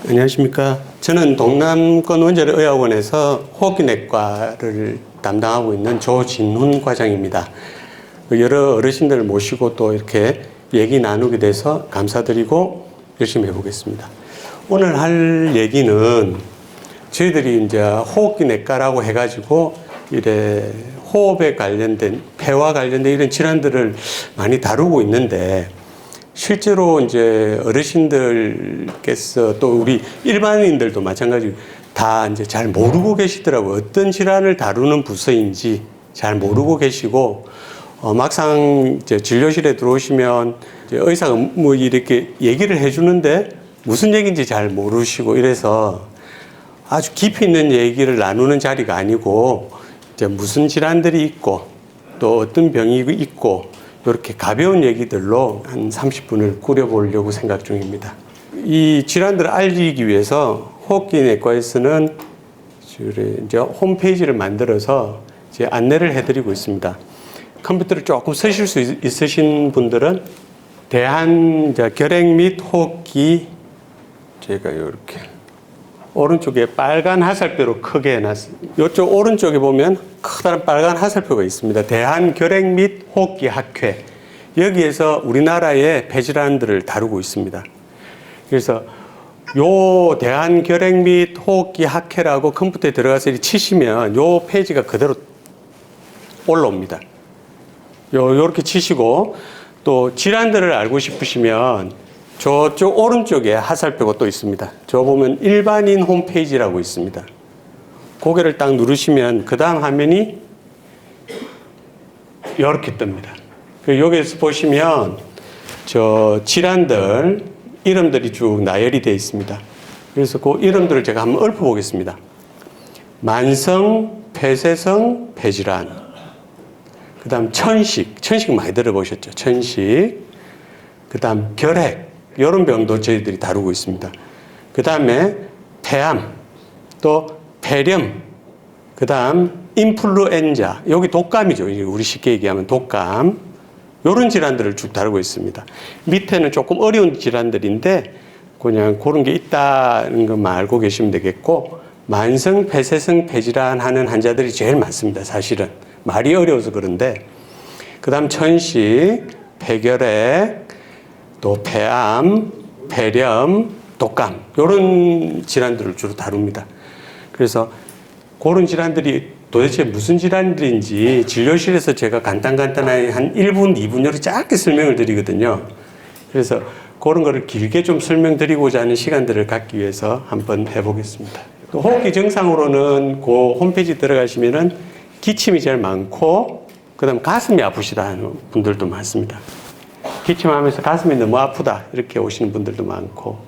안녕하십니까. 저는 동남권 원자력의학원에서 호흡기내과를 담당하고 있는 조진훈 과장입니다. 여러 어르신들을 모시고 또 이렇게 얘기 나누게 돼서 감사드리고 열심히 해보겠습니다. 오늘 할 얘기는 저희들이 이제 호흡기내과라고 해가지고 이래 호흡에 관련된 폐와 관련된 이런 질환들을 많이 다루고 있는데 실제로 이제 어르신들께서 또 우리 일반인들도 마찬가지로 다 이제 잘 모르고 계시더라고요. 어떤 질환을 다루는 부서인지 잘 모르고 계시고, 막상 이제 진료실에 들어오시면 이제 의사가 뭐 이렇게 얘기를 해주는데 무슨 얘기인지 잘 모르시고 이래서 아주 깊이 있는 얘기를 나누는 자리가 아니고 이제 무슨 질환들이 있고 또 어떤 병이 있고 이렇게 가벼운 얘기들로 한 30분을 꾸려보려고 생각 중입니다. 이 질환들을 알리기 위해서 호흡기내과에서는 이제 홈페이지를 만들어서 이제 안내를 해드리고 있습니다. 컴퓨터를 조금 쓰실 수 있으신 분들은 대한결핵 및 호흡기, 제가 이렇게 오른쪽에 빨간 화살표로 크게 해놨습니다. 이쪽 오른쪽에 보면 커다란 빨간 화살표가 있습니다. 대한결핵 및 호흡기 학회. 여기에서 우리나라의 폐질환들을 다루고 있습니다. 그래서 요 대한결핵 및 호흡기 학회라고 컴퓨터에 들어가서 치시면 요 페이지가 그대로 올라옵니다. 요렇게 치시고 또 질환들을 알고 싶으시면 저쪽 오른쪽에 화살표가 또 있습니다. 저 보면 일반인 홈페이지라고 있습니다. 고개를 딱 누르시면 그 다음 화면이 이렇게 뜹니다. 여기에서 보시면 저 질환들 이름들이 쭉 나열이 되어 있습니다. 그래서 그 이름들을 제가 한번 읊어보겠습니다. 만성 폐쇄성 폐질환, 그 다음 천식 많이 들어보셨죠? 천식, 그 다음 결핵, 이런 병도 저희들이 다루고 있습니다. 그 다음에 폐암, 또 폐렴, 그 다음 인플루엔자, 여기 독감이죠. 우리 쉽게 얘기하면 독감, 이런 질환들을 쭉 다루고 있습니다. 밑에는 조금 어려운 질환들인데 그냥 그런 게 있다는 것만 알고 계시면 되겠고, 만성 폐쇄성 폐질환 하는 환자들이 제일 많습니다. 사실은 말이 어려워서 그런데, 그 다음 천식, 폐결핵, 또 폐암, 폐렴, 독감, 이런 질환들을 주로 다룹니다. 그래서 그런 질환들이 도대체 무슨 질환들인지 진료실에서 제가 간단하게 한 1분, 2분으로 짧게 설명을 드리거든요. 그래서 그런 거를 길게 좀 설명드리고자 하는 시간들을 갖기 위해서 한번 해보겠습니다. 호흡기 증상으로는 그 홈페이지 들어가시면은 기침이 제일 많고, 그 다음 가슴이 아프시다 하는 분들도 많습니다. 기침하면서 가슴이 너무 아프다 이렇게 오시는 분들도 많고,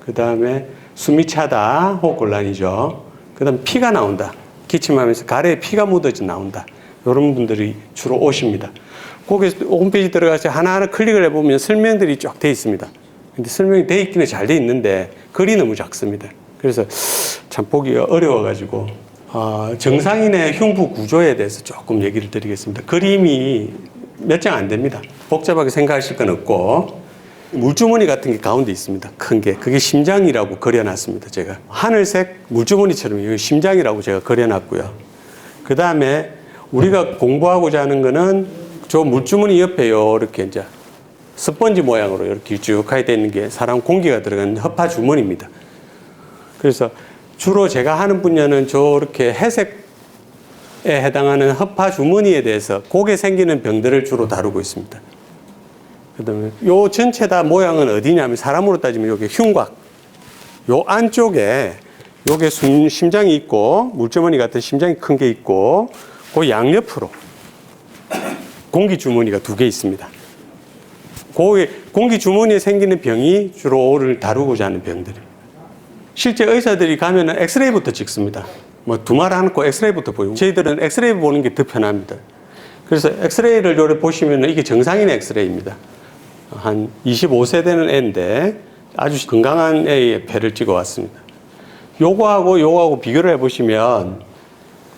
그 다음에 숨이 차다, 호흡곤란이죠. 그 다음 피가 나온다, 기침하면서 가래에 피가 묻어져 나온다, 이런 분들이 주로 오십니다. 거기 홈페이지 들어가서 하나하나 클릭을 해보면 설명들이 쫙 돼 있습니다. 근데 설명이 돼 있기는 잘 돼 있는데 글이 너무 작습니다. 그래서 참 보기 어려워가지고 정상인의 흉부 구조에 대해서 조금 얘기를 드리겠습니다. 그림이 몇 장 안 됩니다. 복잡하게 생각하실 건 없고, 물주머니 같은 게 가운데 있습니다. 큰 게. 그게 심장이라고 그려놨습니다. 제가 하늘색 물주머니처럼 이거 심장이라고 제가 그려놨고요. 그 다음에 우리가 공부하고자 하는 거는 저 물주머니 옆에 이렇게 이제 스펀지 모양으로 이렇게 길쭉하게 되어 있는 게 사람 공기가 들어간 허파 주머니입니다. 그래서 주로 제가 하는 분야는 저렇게 회색 에 해당하는 허파 주머니에 대해서 거기에 생기는 병들을 주로 다루고 있습니다. 그 다음에 요 전체 다 모양은 어디냐면 사람으로 따지면 여기 흉곽, 요 안쪽에 요게 심장이 있고 물주머니 같은 심장이 큰 게 있고, 그 양옆으로 공기 주머니가 2개 있습니다. 그 공기 주머니에 생기는 병이 주로 오를 다루고자 하는 병들입니다. 실제 의사들이 가면은 엑스레이부터 찍습니다. 뭐 두말 안고 엑스레이부터 보이고, 저희들은 엑스레이 보는 게 더 편합니다. 그래서 엑스레이를 요래 보시면 이게 정상인의 엑스레이입니다. 한 25세 되는 애인데 아주 건강한 애의 폐를 찍어 왔습니다. 요거하고 비교를 해보시면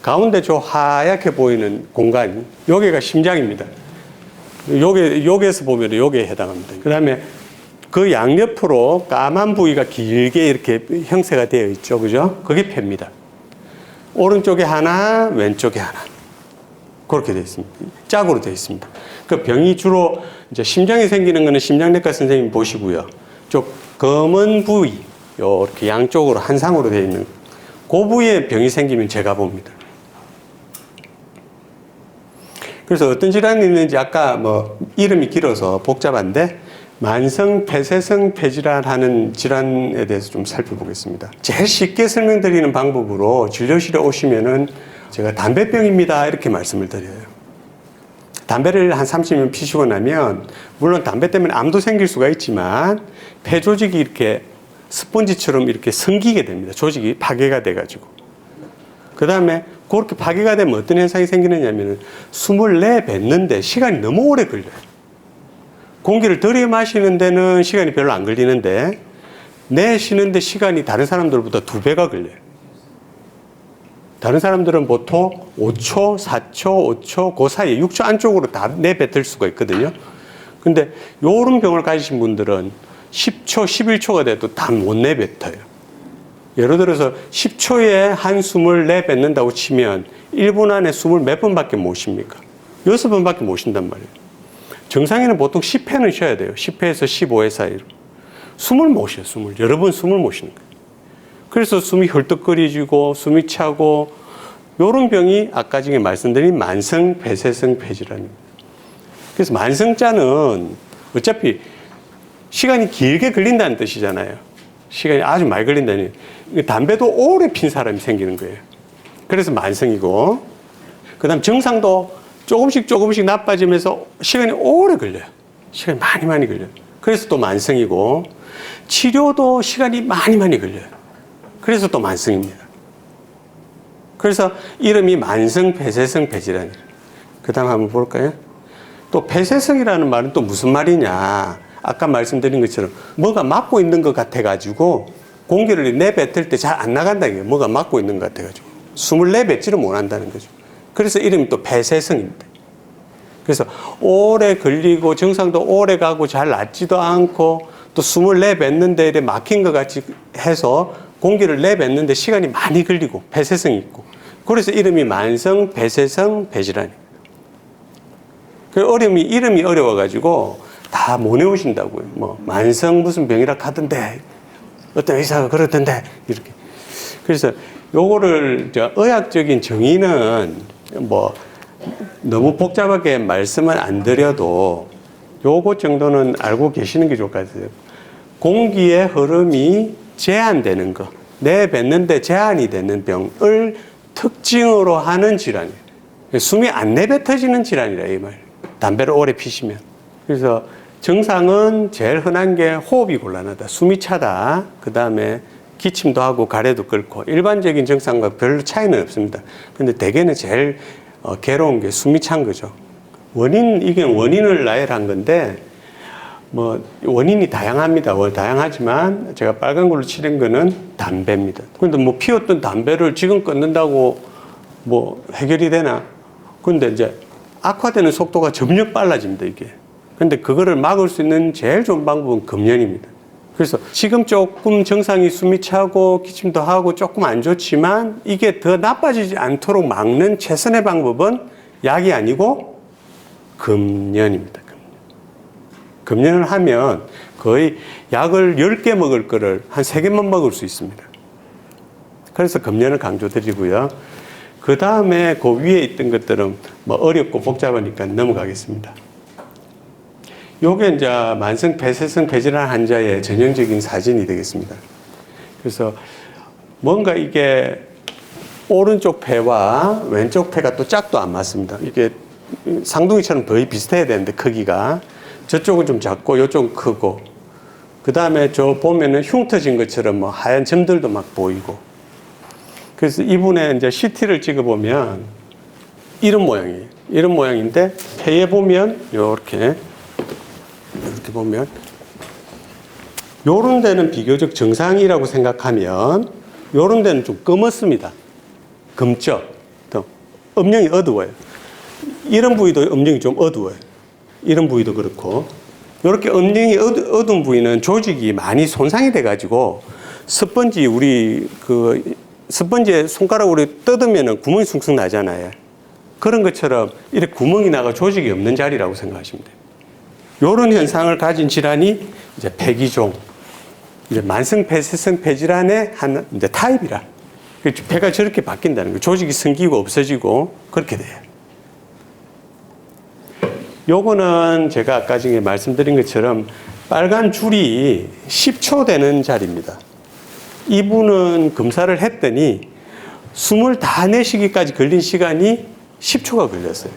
가운데 저 하얗게 보이는 공간, 여기가 심장입니다. 여기에서 보면 여기에 해당합니다. 그 다음에 그 양옆으로 까만 부위가 길게 이렇게 형태가 되어 있죠. 그죠? 그게 폐입니다. 오른쪽에 하나, 왼쪽에 하나. 그렇게 되어 있습니다. 짝으로 되어 있습니다. 그 병이 주로 이제 심장에 생기는 거는 심장내과 선생님 보시고요. 쪽 검은 부위, 이렇게 양쪽으로 한 상으로 되어 있는 그 부위에 병이 생기면 제가 봅니다. 그래서 어떤 질환이 있는지 아까 뭐 이름이 길어서 복잡한데 만성 폐쇄성 폐질환 하는 질환에 대해서 좀 살펴보겠습니다. 제일 쉽게 설명드리는 방법으로 진료실에 오시면은 제가 담배병입니다 이렇게 말씀을 드려요. 담배를 한 30년 피시고 나면 물론 담배 때문에 암도 생길 수가 있지만 폐 조직이 이렇게 스펀지처럼 이렇게 성기게 됩니다. 조직이 파괴가 돼가지고. 그 다음에 그렇게 파괴가 되면 어떤 현상이 생기느냐면 숨을 내뱉는데 시간이 너무 오래 걸려요. 공기를 들이마시는 데는 시간이 별로 안 걸리는데 내쉬는데 시간이 다른 사람들보다 2배가 걸려요. 다른 사람들은 보통 5초, 4초, 5초 그 사이에 6초 안쪽으로 다 내뱉을 수가 있거든요. 근데 요런 병을 가지신 분들은 10초, 11초가 돼도 다 못 내뱉어요. 예를 들어서 10초에 한숨을 내뱉는다고 치면 1분 안에 숨을 몇 번밖에 못 쉽니까? 6번밖에 못 쉰단 말이에요. 정상인은 보통 10회는 쉬어야 돼요. 10회에서 15회 사이로. 숨을 못 쉬어요. 여러 번 숨을 못 쉬는 거예요. 그래서 숨이 헐떡거리지고 숨이 차고 이런 병이 아까 전에 말씀드린 만성 폐쇄성 폐질환입니다. 그래서 만성자는 어차피 시간이 길게 걸린다는 뜻이잖아요. 시간이 아주 많이 걸린다는 얘기예요. 담배도 오래 핀 사람이 생기는 거예요. 그래서 만성이고 그 다음 정상도 조금씩 나빠지면서 시간이 오래 걸려요. 시간이 많이 걸려요. 그래서 또 만성이고 치료도 시간이 많이 걸려요. 그래서 또 만성입니다. 그래서 이름이 만성 폐쇄성 폐질환이에요. 그 다음 한번 볼까요? 또 폐쇄성이라는 말은 또 무슨 말이냐. 아까 말씀드린 것처럼 뭐가 막고 있는 것 같아가지고 공기를 내뱉을 때 잘 안 나간다는 게 뭐가 막고 있는 것 같아가지고 숨을 내뱉지를 못한다는 거죠. 그래서 이름이 또 폐쇄성입니다. 그래서 오래 걸리고 증상도 오래 가고 잘 낫지도 않고 또 숨을 내뱉는데 이렇게 막힌 것 같이 해서 공기를 내뱉는데 시간이 많이 걸리고 폐쇄성이 있고 그래서 이름이 만성 폐쇄성 폐질환입니다. 그 이름이 어려워가지고 다 못 외우신다고요. 뭐 만성 무슨 병이라 하던데 어떤 의사가 그러던데 이렇게. 그래서 요거를 의학적인 정의는 뭐 너무 복잡하게 말씀은 안 드려도 요거 정도는 알고 계시는 게 좋을 것 같아요. 공기의 흐름이 제한되는 거, 내뱉는데 제한이 되는 병을 특징으로 하는 질환이에요. 숨이 안 내뱉어지는 질환이라 이 말. 담배를 오래 피시면. 그래서 증상은 제일 흔한 게 호흡이 곤란하다, 숨이 차다, 그 다음에 기침도 하고 가래도 끓고 일반적인 증상과 별로 차이는 없습니다. 근데 대개는 제일 괴로운 게 숨이 찬 거죠. 이게 원인을 나열한 건데 뭐 원인이 다양합니다. 다양하지만 제가 빨간 걸로 칠한 거는 담배입니다. 근데 뭐 피웠던 담배를 지금 끊는다고 뭐 해결이 되나? 근데 이제 악화되는 속도가 점점 빨라집니다, 이게. 근데 그거를 막을 수 있는 제일 좋은 방법은 금연입니다. 그래서 지금 조금 정상이 숨이 차고 기침도 하고 조금 안 좋지만 이게 더 나빠지지 않도록 막는 최선의 방법은 약이 아니고 금연입니다. 금연을 하면 거의 약을 10개 먹을 거를 한 3개만 먹을 수 있습니다. 그래서 금연을 강조드리고요. 그 다음에 그 위에 있던 것들은 뭐 어렵고 복잡하니까 넘어가겠습니다. 요게 이제 만성 폐쇄성 폐질환 환자의 전형적인 사진이 되겠습니다. 그래서 뭔가 이게 오른쪽 폐와 왼쪽 폐가 또 짝도 안 맞습니다. 이게 상둥이처럼 거의 비슷해야 되는데 크기가 저쪽은 좀 작고 이쪽은 크고 그 다음에 저 보면은 흉터진 것처럼 뭐 하얀 점들도 막 보이고 그래서 이분의 이제 CT를 찍어보면 이런 모양이에요. 이런 모양인데 폐에 보면 이렇게 보면 요런 데는 비교적 정상이라고 생각하면 요런 데는 좀 검었습니다. 검죠. 또 음영이 어두워요. 이런 부위도 음영이 좀 어두워요. 이런 부위도 그렇고 이렇게 엄령이 어두운 부위는 조직이 많이 손상이 돼가지고 스펀지 스펀지에 손가락으로 뜯으면 구멍이 숭숭 나잖아요. 그런 것처럼 이렇게 구멍이 나가 조직이 없는 자리라고 생각하시면 돼요. 이런 현상을 가진 질환이 이제 폐기종, 이제 만성 폐쇄성 폐질환의 한 이제 타입이라. 폐가 저렇게 바뀐다는 거예요. 조직이 생기고 없어지고 그렇게 돼요. 요거는 제가 아까 전에 말씀드린 것처럼 빨간 줄이 10초 되는 자리입니다. 이분은 검사를 했더니 숨을 다 내쉬기까지 걸린 시간이 10초가 걸렸어요.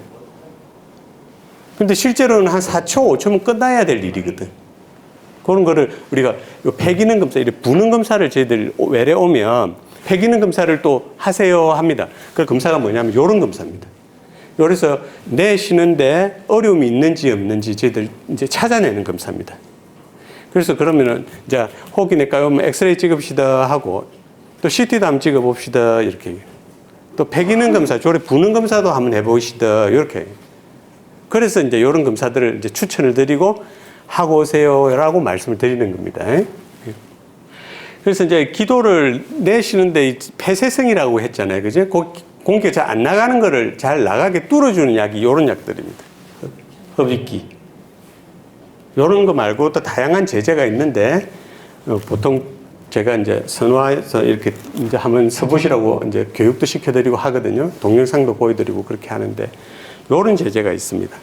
근데 실제로는 한 4초, 5초면 끝나야 될 일이거든. 그런 거를 우리가 폐기능 검사, 이렇게 부능 검사를 저희들 외래 오면 폐기능 검사를 또 하세요 합니다. 그 검사가 뭐냐면 이런 검사입니다. 그래서 내쉬는데 어려움이 있는지 없는지 저희들 이제 찾아내는 검사입니다. 그래서 그러면은 이제 호흡기내과에 오면 엑스레이 찍읍시다 하고 또 CT도 한번 찍어봅시다 이렇게. 또 폐기능 검사, 조래 부능 검사도 한번 해보시다 이렇게. 그래서 이제 이런 검사들을 이제 추천을 드리고 하고 오세요라고 말씀을 드리는 겁니다. 그래서 이제 기도를 내쉬는데 폐쇄성이라고 했잖아요. 그죠? 공기가 잘 안 나가는 거를 잘 나가게 뚫어주는 약이 이런 약들입니다. 흡입기. 이런 거 말고 또 다양한 제재가 있는데, 보통 제가 이제 선화해서 이렇게 이제 한번 써보시라고 이제 교육도 시켜드리고 하거든요. 동영상도 보여드리고 그렇게 하는데, 이런 제재가 있습니다.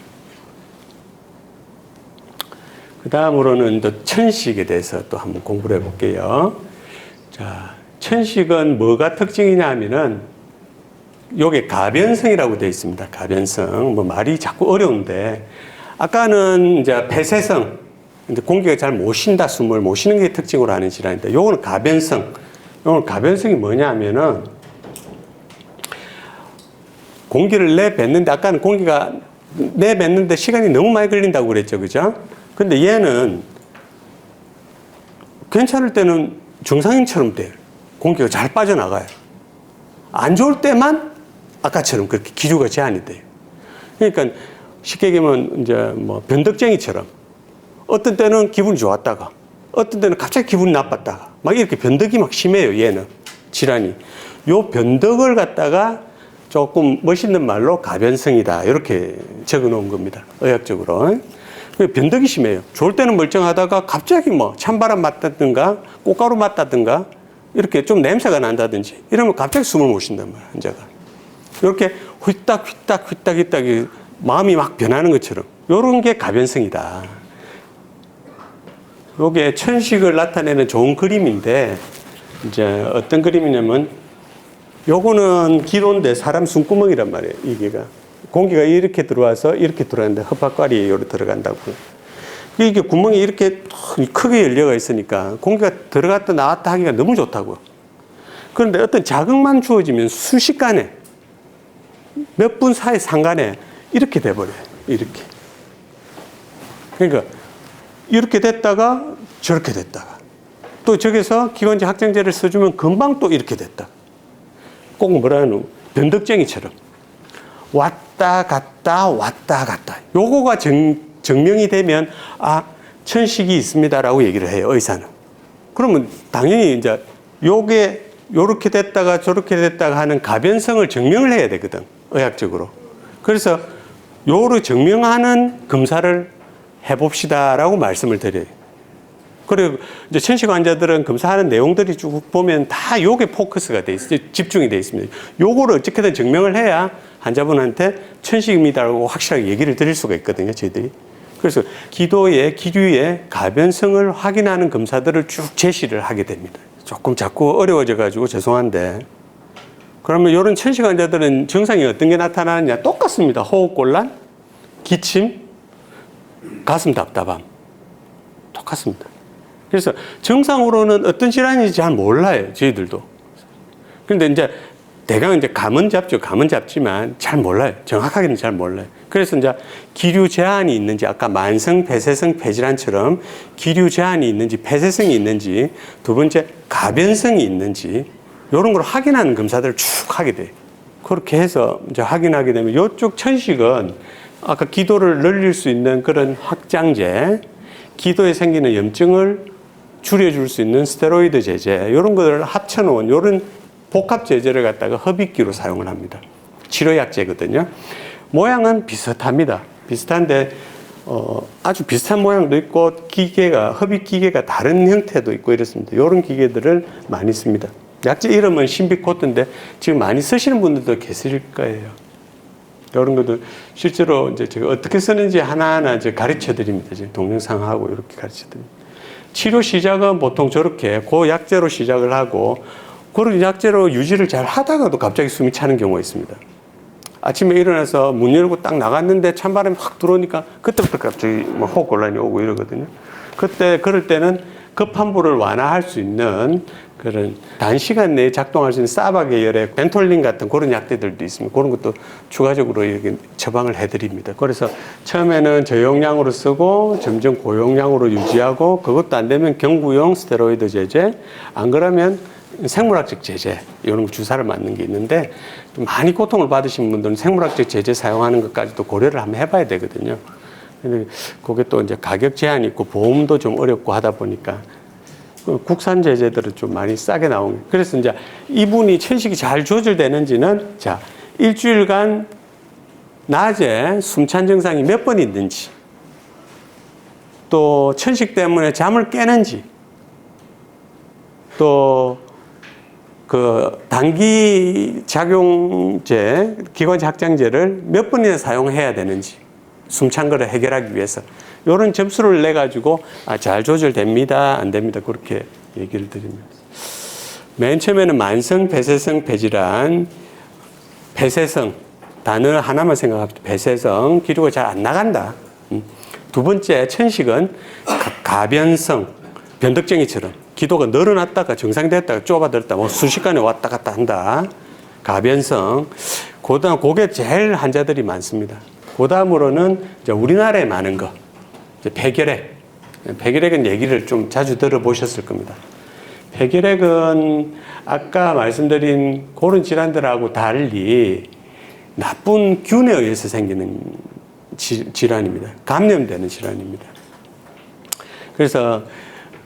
그 다음으로는 또 천식에 대해서 또 한번 공부를 해볼게요. 자, 천식은 뭐가 특징이냐 하면은, 요게 가변성이라고 되어 있습니다. 가변성. 뭐 말이 자꾸 어려운데, 아까는 이제 폐쇄성, 이제 공기가 잘 못 쉰다, 숨을 못 쉬는 게 특징으로 하는 질환인데, 요거는 가변성. 요거는 가변성이 뭐냐 하면은, 공기를 내뱉는데, 아까는 공기가 내뱉는데 시간이 너무 많이 걸린다고 그랬죠. 그죠? 근데 얘는 괜찮을 때는 정상인처럼 돼요. 공기가 잘 빠져나가요. 안 좋을 때만 아까처럼 그렇게 기류가 제한이 돼요. 그러니까 쉽게 얘기하면 이제 뭐 변덕쟁이처럼 어떤 때는 기분이 좋았다가 어떤 때는 갑자기 기분이 나빴다가 막 이렇게 변덕이 막 심해요. 얘는 질환이. 요 변덕을 갖다가 조금 멋있는 말로 가변성이다 이렇게 적어 놓은 겁니다. 의학적으로. 변덕이 심해요. 좋을 때는 멀쩡하다가 갑자기 뭐 찬바람 맞다든가 꽃가루 맞다든가 이렇게 좀 냄새가 난다든지 이러면 갑자기 숨을 못 쉰단 말이에요. 환자가. 이렇게 휘딱 마음이 막 변하는 것처럼 이런 게 가변성이다. 이게 천식을 나타내는 좋은 그림인데 이제 어떤 그림이냐면 요거는 기도인데 사람 숨구멍이란 말이에요. 이게가. 공기가 이렇게 들어와서 이렇게 들어가는데 흡합관이 여기로 들어간다고. 이게 구멍이 이렇게 크게 열려가 있으니까 공기가 들어갔다 나왔다 하기가 너무 좋다고. 그런데 어떤 자극만 주어지면 순식간에 몇 분 사이 상간에 이렇게 돼버려요. 이렇게. 그러니까 이렇게 됐다가 저렇게 됐다가 또 저기서 기관지 확장제를 써주면 금방 또 이렇게 됐다. 꼭 뭐라 하는 변덕쟁이처럼 왔다 갔다 왔다 갔다. 요거가 증명이 되면 천식이 있습니다라고 얘기를 해요. 의사는. 그러면 당연히 이제 요게 요렇게 됐다가 저렇게 됐다가 하는 가변성을 증명을 해야 되거든. 의학적으로. 그래서 요를 증명하는 검사를 해봅시다라고 말씀을 드려요. 그리고 이제 천식 환자들은 검사하는 내용들이 쭉 보면 다 요게 포커스가 돼 있어요. 집중이 돼 있습니다. 요거를 어떻게든 증명을 해야 환자분한테 천식입니다라고 확실하게 얘기를 드릴 수가 있거든요. 저희들이. 그래서 기도의 기류의 가변성을 확인하는 검사들을 쭉 제시를 하게 됩니다. 조금 자꾸 어려워져 가지고 죄송한데, 그러면 이런 천식 환자들은 증상이 어떤 게 나타나느냐? 똑같습니다. 호흡곤란, 기침, 가슴 답답함. 똑같습니다. 그래서 정상으로는 어떤 질환인지 잘 몰라요. 저희들도. 그런데 이제 대강 이제 감은 잡죠. 감은 잡지만 잘 몰라요. 정확하게는 잘 몰라요. 그래서 이제 기류 제한이 있는지, 아까 만성 폐쇄성 폐질환처럼 기류 제한이 있는지, 폐쇄성이 있는지, 두 번째 가변성이 있는지, 이런 걸 확인하는 검사들을 쭉 하게 돼요. 그렇게 해서 이제 확인하게 되면 이쪽 천식은 아까 기도를 늘릴 수 있는 그런 확장제, 기도에 생기는 염증을 줄여줄 수 있는 스테로이드 제제, 이런 것을 합쳐놓은 이런 복합 제제를 갖다가 흡입기로 사용을 합니다. 치료약제거든요. 모양은 비슷합니다. 비슷한데 아주 비슷한 모양도 있고 흡입 기계가 다른 형태도 있고 이렇습니다. 이런 기계들을 많이 씁니다. 약제 이름은 신비코트인데 지금 많이 쓰시는 분들도 계실 거예요. 이런 것도 실제로 이제 제가 어떻게 쓰는지 하나하나 이제 가르쳐 드립니다. 지금 동영상하고 이렇게 가르쳐 드립니다. 치료 시작은 보통 저렇게 그 약제로 시작을 하고 그런 약제로 유지를 잘 하다가도 갑자기 숨이 차는 경우가 있습니다. 아침에 일어나서 문 열고 딱 나갔는데 찬바람이 확 들어오니까 그때부터 갑자기 뭐 호흡곤란이 오고 이러거든요. 그럴 때는 급한 불을 완화할 수 있는 그런 단시간 내에 작동할 수 있는 사바 계열의 벤톨린 같은 그런 약제들도 있습니다. 그런 것도 추가적으로 이렇게 처방을 해드립니다. 그래서 처음에는 저용량으로 쓰고 점점 고용량으로 유지하고 그것도 안 되면 경구용 스테로이드 제제, 안 그러면 생물학적 제제 이런 주사를 맞는 게 있는데 많이 고통을 받으신 분들은 생물학적 제제 사용하는 것까지도 고려를 한번 해봐야 되거든요. 근데 그게 또 이제 가격 제한이 있고 보험도 좀 어렵고 하다 보니까 국산 제제들은 좀 많이 싸게 나온 거예요. 그래서 이제 이분이 천식이 잘 조절되는지는 자 일주일간 낮에 숨찬 증상이 몇 번 있는지, 또 천식 때문에 잠을 깨는지, 또 그 단기 작용제, 기관지 확장제를 몇 번이나 사용해야 되는지, 숨찬 거를 해결하기 위해서 이런 점수를 내 가지고 잘 조절됩니다, 안 됩니다, 그렇게 얘기를 드립니다. 맨 처음에는 만성 폐쇄성 폐질환, 폐쇄성 단어 하나만 생각합시다. 폐쇄성, 기도가 잘 안 나간다. 두 번째 천식은 가변성, 변덕쟁이처럼 기도가 늘어났다가 정상됐다가 좁아들었다, 뭐 순식간에 왔다 갔다 한다. 가변성. 그다음 그게 제일 환자들이 많습니다. 그다음으로는 이제 우리나라에 많은 거, 이제 폐결핵. 폐결핵은 얘기를 좀 자주 들어보셨을 겁니다. 폐결핵은 아까 말씀드린 그런 질환들하고 달리 나쁜 균에 의해서 생기는 질환입니다. 감염되는 질환입니다. 그래서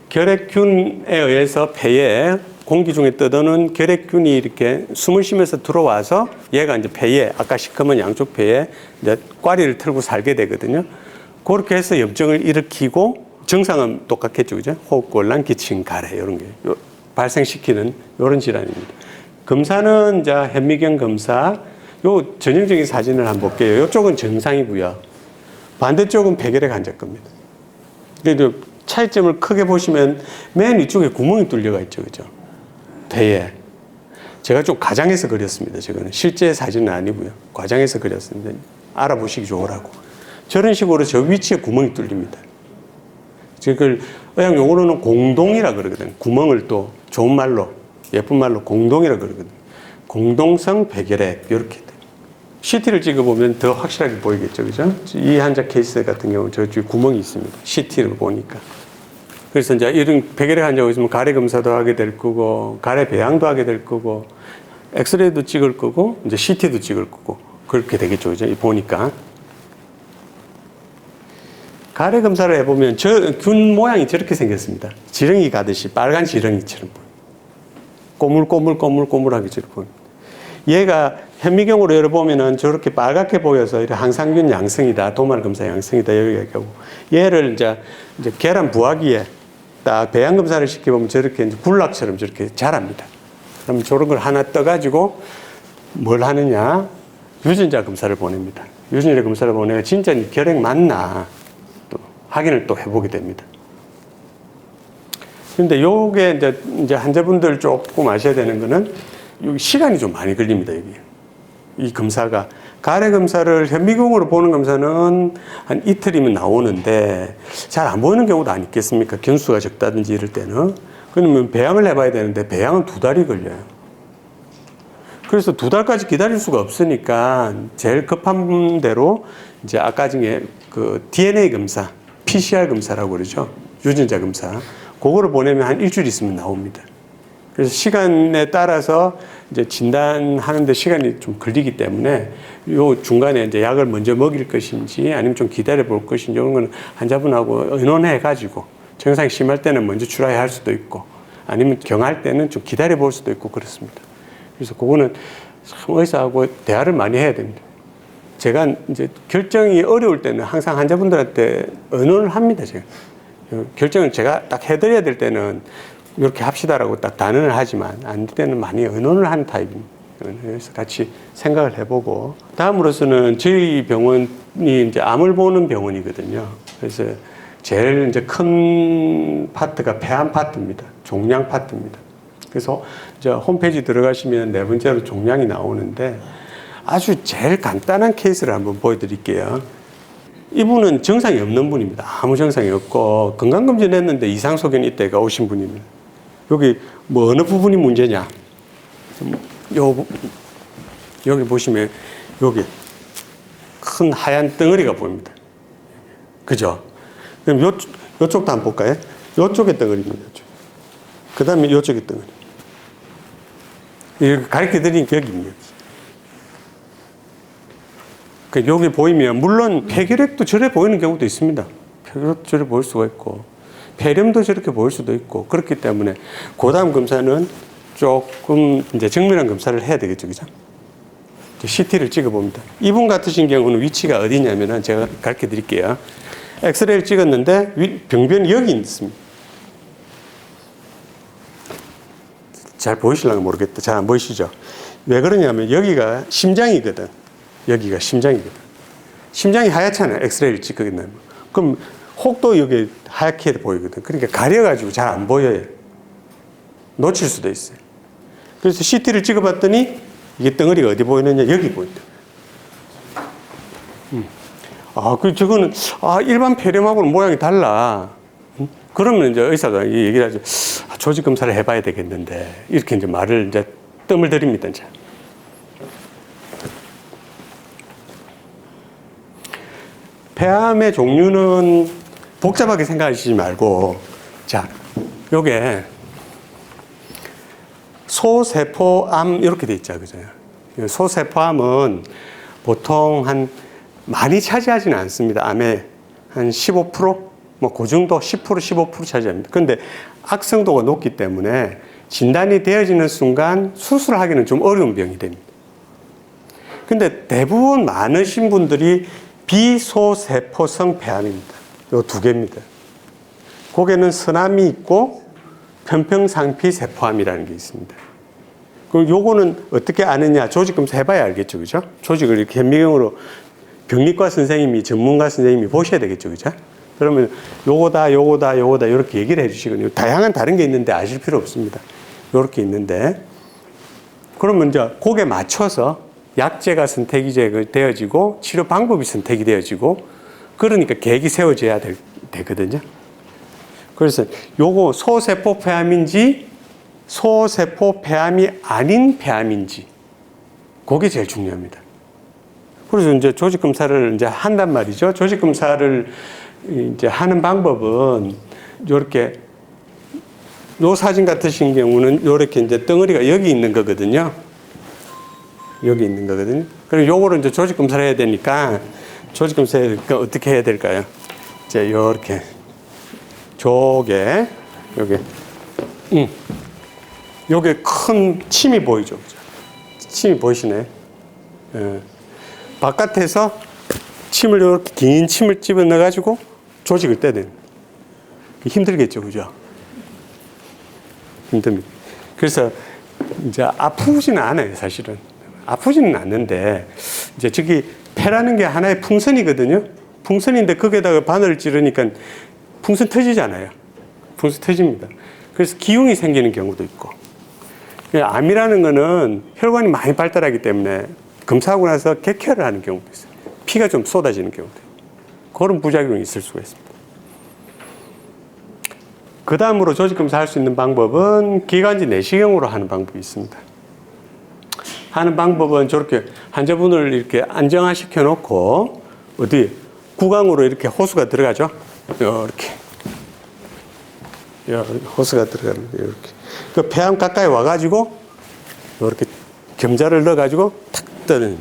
결핵균에 의해서 폐에 공기 중에 떠도는 결핵균이 이렇게 숨을 쉬면서 들어와서 얘가 이제 폐에, 아까 시커먼 양쪽 폐에 이제 꽈리를 틀고 살게 되거든요. 그렇게 해서 염증을 일으키고 증상은 똑같겠죠, 그죠? 호흡곤란, 기침, 가래 이런 게 발생시키는 이런 질환입니다. 검사는 이제 현미경 검사, 요 전형적인 사진을 한번 볼게요. 이쪽은 정상이고요. 반대쪽은 폐결핵 환자 겁니다. 그래도 차이점을 크게 보시면 맨 위쪽에 구멍이 뚫려가 있죠, 그죠? 폐에. 제가 좀 과장해서 그렸습니다. 저거는 실제 사진은 아니고요. 과장해서 그렸습니다. 알아보시기 좋으라고. 저런 식으로 저 위치에 구멍이 뚫립니다. 그걸 의학 용어로는 공동이라 그러거든요. 구멍을 또 좋은 말로, 예쁜 말로 공동이라 그러거든요. 공동성 폐결핵 이렇게 돼요. CT를 찍어보면 더 확실하게 보이겠죠, 그죠? 이 환자 케이스 같은 경우는 저쪽에 구멍이 있습니다. CT를 보니까. 그래서 이제 이런 폐결핵 환자가 있으면 가래 검사도 하게 될 거고, 가래 배양도 하게 될 거고, 엑스레이도 찍을 거고, 이제 CT도 찍을 거고, 그렇게 되겠죠, 그죠? 보니까. 가래 검사를 해보면 균 모양이 저렇게 생겼습니다. 지렁이 가듯이 빨간 지렁이처럼 보여요. 꼬물꼬물하게 저렇게 보여요. 얘가 현미경으로 열어보면은 저렇게 빨갛게 보여서 항상균 양성이다, 도말 검사 양성이다, 여기 얘기하고, 얘를 이제 계란 부화기에 딱 배양 검사를 시켜보면 저렇게 이제 군락처럼 저렇게 자랍니다. 그럼 저런 걸 하나 떠가지고 뭘 하느냐? 유전자 검사를 보냅니다. 유전자 검사를 보내가 진짜 결핵 맞나? 또 확인을 또 해보게 됩니다. 근데 요게 이제 환자분들 조금 아셔야 되는 거는 여기 시간이 좀 많이 걸립니다, 여기. 이 검사가. 가래 검사를 현미경으로 보는 검사는 한 이틀이면 나오는데 잘 안 보이는 경우도 안 있겠습니까? 견수가 적다든지 이럴 때는. 그러면 배양을 해봐야 되는데 배양은 2달이 걸려요. 그래서 2달까지 기다릴 수가 없으니까 제일 급한 대로 이제 아까 중에 그 DNA 검사, PCR 검사라고 그러죠. 유전자 검사. 그거를 보내면 한 일주일 있으면 나옵니다. 그래서 시간에 따라서 이제 진단하는데 시간이 좀 걸리기 때문에 요 중간에 이제 약을 먼저 먹일 것인지 아니면 좀 기다려 볼 것인지 이런 거는 환자분하고 의논해 가지고 증상이 심할 때는 먼저 출하해야 할 수도 있고 아니면 경할 때는 좀 기다려 볼 수도 있고 그렇습니다. 그래서 그거는 참 의사하고 대화를 많이 해야 됩니다. 제가 이제 결정이 어려울 때는 항상 환자분들한테 의논을 합니다. 제가 결정을 제가 딱 해드려야 될 때는 이렇게 합시다라고 딱 단언을 하지만 안 될 때는 많이 의논을 하는 타입입니다. 그래서 같이 생각을 해보고 다음으로서는 저희 병원이 이제 암을 보는 병원이거든요. 그래서 제일 이제 큰 파트가 폐암 파트입니다. 종양 파트입니다. 그래서 이제 홈페이지 들어가시면 네 번째로 종양이 나오는데 아주 제일 간단한 케이스를 한번 보여드릴게요. 이분은 증상이 없는 분입니다. 아무 증상이 없고 건강검진 했는데 이상 소견이 있다가 오신 분입니다. 여기 뭐 어느 부분이 문제냐? 여기 보시면 여기 큰 하얀 덩어리가 보입니다. 그죠? 그럼 요쪽도 한번 볼까요? 요쪽에 덩어리입니다. 그 다음에 요쪽에 덩어리. 이렇게 가르쳐 드리니까 여기입니다. 여기 보이면 물론 폐결핵도 저래 보이는 경우도 있습니다. 폐결핵도 저래 보일 수가 있고 폐렴도 저렇게 보일 수도 있고 그렇기 때문에 고다음 검사는 조금 이제 정밀한 검사를 해야 되겠죠, 그죠? CT를 찍어봅니다. 이분 같으신 경우는 위치가 어디냐면은 제가 가르쳐 드릴게요. 엑스레이를 찍었는데 병변이 여기 있습니다. 잘 보이실랑가 모르겠다. 잘 안 보이시죠? 왜 그러냐면 여기가 심장이거든. 여기가 심장이거든. 심장이 하얗잖아요. 엑스레이를 찍거든. 그럼 혹도 여기 하얗게 보이거든. 그러니까 가려가지고 잘 안 보여요. 놓칠 수도 있어요. 그래서 CT를 찍어봤더니 이게 덩어리가 어디 보이느냐? 여기 보인다. 저거는, 일반 폐렴하고는 모양이 달라. 그러면 이제 의사가 이 얘기를 하죠. 조직 검사를 해봐야 되겠는데. 이렇게 이제 말을 이제 뜸을 들입니다, 이제. 폐암의 종류는 복잡하게 생각하시지 말고, 자, 요게 소세포암 이렇게 돼 있죠, 그죠? 소세포암은 보통 많이 차지하지는 않습니다. 암의 한 15%? 뭐, 그 정도 10%, 15% 차지합니다. 근데 악성도가 높기 때문에 진단이 되어지는 순간 수술하기는 좀 어려운 병이 됩니다. 근데 대부분 많으신 분들이 비소세포성 폐암입니다. 요 두 개입니다. 거기에는 선암이 있고 편평상피 세포암이라는 게 있습니다. 그럼 요거는 어떻게 아느냐? 조직검사 해봐야 알겠죠, 그죠? 조직을 이렇게 현미경으로 병리과 선생님이, 전문가 선생님이 보셔야 되겠죠, 그죠? 그러면 요거다, 이렇게 얘기를 해주시거든요. 다양한 다른 게 있는데 아실 필요 없습니다. 요렇게 있는데. 그러면 이제 거기에 맞춰서 약제가 선택이 되어지고 치료 방법이 선택이 되어지고 그러니까 계획이 세워져야 되거든요. 그래서 요거 소세포 폐암인지 소세포 폐암이 아닌 폐암인지 그게 제일 중요합니다. 그래서 이제 조직 검사를 이제 한단 말이죠. 조직 검사를 이제 하는 방법은 요렇게 요 사진 같으신 경우는 요렇게 이제 덩어리가 여기 있는 거거든요. 여기 있는 거거든요. 그리고 요거를 이제 조직 검사를 해야 되니까 조직 검사를 어떻게 해야 될까요? 이제 요렇게 요게 큰 침이 보이죠. 침이 보이시나요? 바깥에서 침을 이렇게 긴 침을 집어 넣어가지고 조직을 떼야 됩니다. 힘들겠죠, 그죠? 힘듭니다. 그래서 이제 아프지는 않아요, 사실은. 아프지는 않는데 이제 저기 폐라는 게 하나의 풍선이거든요. 풍선인데 거기에다가 바늘을 찌르니까 풍선 터지잖아요. 풍선 터집니다. 그래서 기흉이 생기는 경우도 있고. 암이라는 거는 혈관이 많이 발달하기 때문에 검사하고 나서 객혈을 하는 경우도 있어요. 피가 좀 쏟아지는 경우도 있고. 그런 부작용이 있을 수가 있습니다. 그 다음으로 조직검사 할 수 있는 방법은 기관지 내시경으로 하는 방법이 있습니다. 하는 방법은 저렇게 환자분을 이렇게 안정화시켜 놓고 어디 구강으로 이렇게 호수가 들어가죠. 이렇게 호수가 들어가는데 이렇게 그 폐암 가까이 와가지고 이렇게 겸자를 넣어가지고 탁 뜨는.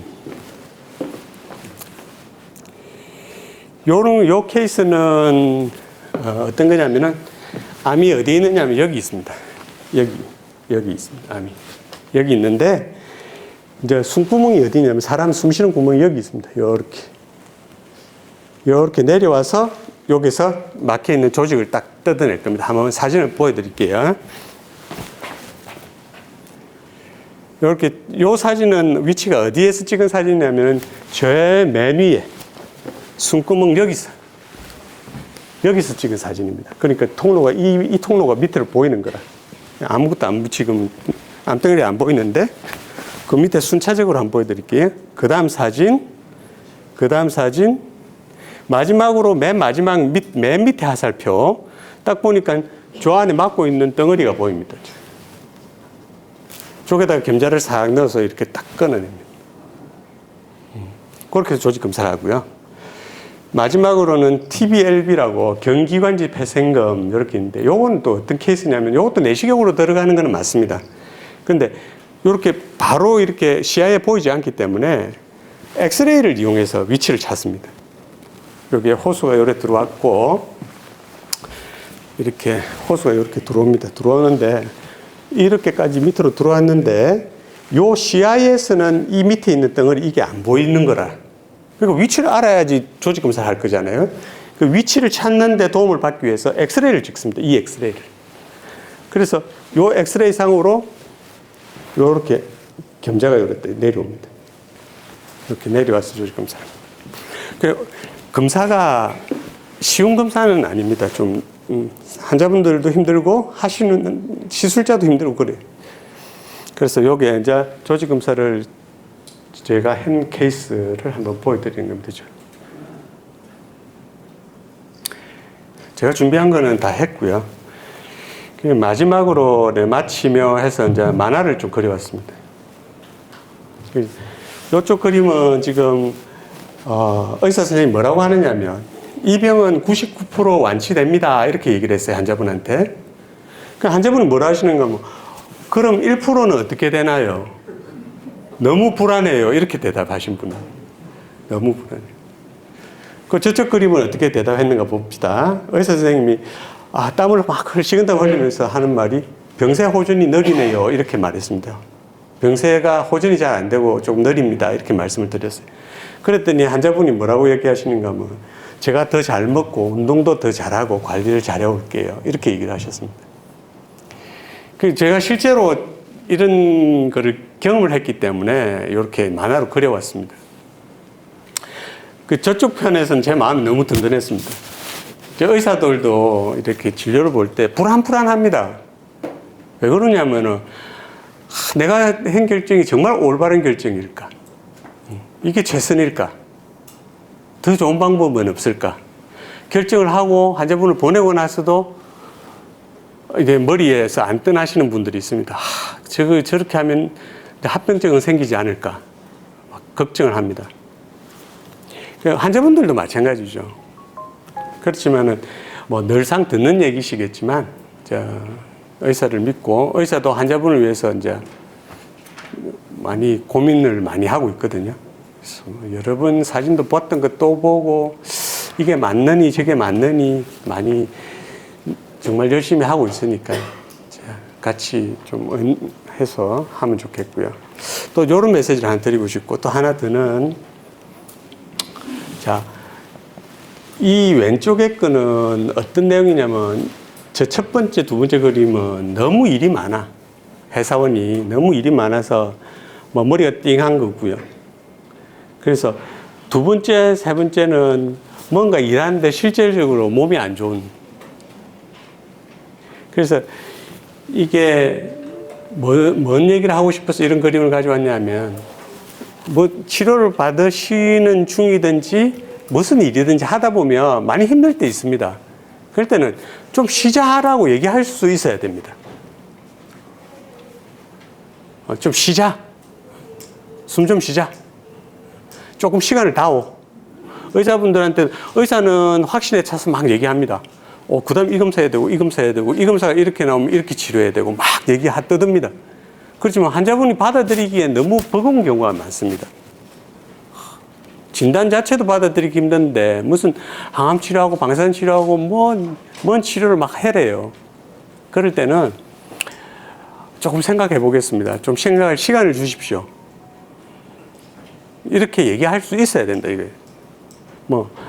요 케이스는 어떤 거냐면은 암이 어디에 있느냐면 여기 있습니다. 여기 있습니다. 암이 여기 있는데 이제 숨구멍이 어디냐면 사람 숨 쉬는 구멍이 여기 있습니다. 요렇게 내려와서 여기서 막혀 있는 조직을 딱 뜯어낼 겁니다. 한번 사진을 보여드릴게요. 이렇게 요 사진은 위치가 어디에서 찍은 사진이냐면 저 맨 위에 숨구멍 여기서 찍은 사진입니다. 그러니까 통로가 이 통로가 밑으로 보이는 거라. 아무것도 안 지금 암덩어리 안 보이는데 그 밑에 순차적으로 한번 보여드릴게요. 그 다음 사진, 마지막으로 맨 밑에 화살표 딱 보니까 저 안에 막고 있는 덩어리가 보입니다. 쪽에다가 겸자를 싹 넣어서 이렇게 딱 끊어냅니다. 그렇게 해서 조직 검사를 하고요. 마지막으로는 TBLB라고 경기관지 폐생검 이렇게 있는데 요거는 또 어떤 케이스냐면 요것도 내시경으로 들어가는 거는 맞습니다. 근데 이렇게 바로 이렇게 시야에 보이지 않기 때문에 엑스레이를 이용해서 위치를 찾습니다. 여기에 호수가 이렇게 들어왔고 이렇게 호수가 이렇게 들어옵니다. 들어오는데 이렇게까지 밑으로 들어왔는데 요 CIS는 이 밑에 있는 덩어리 이게 안 보이는 거라. 그러니까 위치를 알아야지 조직 검사를 할 거잖아요. 그 위치를 찾는 데 도움을 받기 위해서 엑스레이를 찍습니다. 이 엑스레이를. 그래서 요 엑스레이 상으로 요렇게 겸자가 이렇게 내려옵니다. 이렇게 내려와서 조직 검사를. 검사가 쉬운 검사는 아닙니다. 좀 환자분들도 힘들고 하시는 시술자도 힘들고 그래요. 그래서 여기에 이제 조직 검사를 제가 한 케이스를 한번 보여드리는 겁니다. 제가 준비한 거는 다 했고요. 마지막으로 마치며 해서 이제 만화를 좀 그려왔습니다. 이쪽 그림은 지금 의사 선생님이 뭐라고 하느냐면 이 병은 99% 완치됩니다. 이렇게 얘기를 했어요. 환자분한테. 그 환자분이 뭐라 하시는가 뭐 그럼 1%는 어떻게 되나요? 너무 불안해요. 이렇게 대답하신 분은. 너무 불안해요. 그 저쪽 그림은 어떻게 대답했는가 봅시다. 의사 선생님이 땀을 막 식은땀 흘리면서 하는 말이 병세 호전이 느리네요. 이렇게 말했습니다. 병세가 호전이 잘 안 되고 좀 느립니다. 이렇게 말씀을 드렸어요. 그랬더니 환자분이 뭐라고 얘기하시는가 하면 제가 더 잘 먹고 운동도 더 잘하고 관리를 잘해올게요. 이렇게 얘기를 하셨습니다. 제가 실제로 이런 거를 경험을 했기 때문에 이렇게 만화로 그려왔습니다. 저쪽 편에서는 제 마음이 너무 든든했습니다. 의사들도 이렇게 진료를 볼 때 불안합니다. 왜 그러냐면은 내가 한 결정이 정말 올바른 결정일까? 이게 최선일까? 더 좋은 방법은 없을까? 결정을 하고 환자분을 보내고 나서도 이제 머리에서 안 떠나시는 분들이 있습니다. 저렇게 하면 합병증은 생기지 않을까? 막 걱정을 합니다. 환자분들도 마찬가지죠. 그렇지만은 뭐 늘상 듣는 얘기시겠지만, 의사를 믿고 의사도 환자분을 위해서 이제 많이 고민을 많이 하고 있거든요. 그래서 여러 번 사진도 봤던 것 또 보고 이게 맞느니 저게 맞느니 많이 정말 열심히 하고 있으니까 같이 좀 해서 하면 좋겠고요. 또 이런 메시지를 하나 드리고 싶고 또 하나 더는 이 왼쪽에 거는 어떤 내용이냐면 저 첫 번째, 두 번째 그림은 너무 일이 많아. 회사원이 너무 일이 많아서 뭐 머리가 띵한 거고요. 그래서 두 번째, 세 번째는 뭔가 일하는데 실질적으로 몸이 안 좋은. 그래서 이게 뭔 얘기를 하고 싶어서 이런 그림을 가져왔냐면 뭐 치료를 받으시는 중이든지 무슨 일이든지 하다 보면 많이 힘들 때 있습니다. 그럴 때는 좀 쉬자라고 얘기할 수 있어야 됩니다. 좀 쉬자. 숨 좀 쉬자. 조금 시간을 다오. 의사분들한테, 의사는 확신에 차서 막 얘기합니다. 그 다음 이 검사 해야 되고, 이 검사 해야 되고, 이 검사가 이렇게 나오면 이렇게 치료해야 되고, 막 얘기 떠듭니다. 그렇지만 환자분이 받아들이기에 너무 버거운 경우가 많습니다. 진단 자체도 받아들이기 힘든데, 무슨 항암 치료하고 방사선 치료하고, 뭔 치료를 막 해래요. 그럴 때는 조금 생각해 보겠습니다. 좀 생각할 시간을 주십시오. 이렇게 얘기할 수 있어야 된다, 이거예요.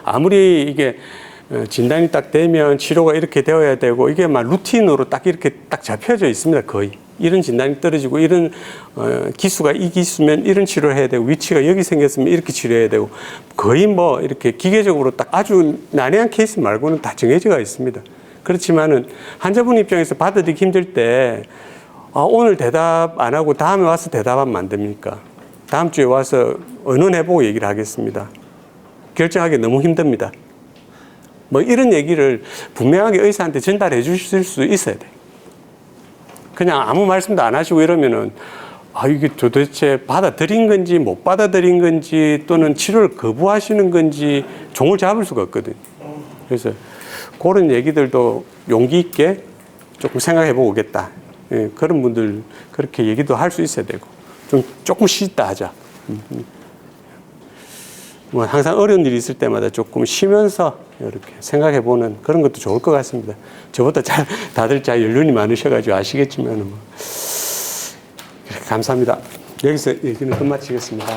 아무리 이게 진단이 딱 되면 치료가 이렇게 되어야 되고, 이게 막 루틴으로 딱 이렇게 딱 잡혀져 있습니다, 거의. 이런 진단이 떨어지고, 이런 기수가 이 기수면 이런 치료를 해야 되고, 위치가 여기 생겼으면 이렇게 치료해야 되고, 거의 이렇게 기계적으로 딱 아주 난해한 케이스 말고는 다 정해져 있습니다. 그렇지만은 환자분 입장에서 받아들이기 힘들 때, 오늘 대답 안 하고 다음에 와서 대답하면 안 됩니까? 다음 주에 와서 의논해보고 얘기를 하겠습니다. 결정하기 너무 힘듭니다. 이런 얘기를 분명하게 의사한테 전달해 주실 수 있어야 돼요. 그냥 아무 말씀도 안 하시고 이러면은, 이게 도대체 받아들인 건지 못 받아들인 건지 또는 치료를 거부하시는 건지 종을 잡을 수가 없거든요. 그래서 그런 얘기들도 용기 있게 조금 생각해 보고 오겠다. 예, 그런 분들 그렇게 얘기도 할 수 있어야 되고, 조금 쉬다 하자. 항상 어려운 일이 있을 때마다 조금 쉬면서 이렇게 생각해 보는 그런 것도 좋을 것 같습니다. 저보다 다들 잘 연륜이 많으셔가지고 아시겠지만, 감사합니다. 여기서 얘기는 끝마치겠습니다.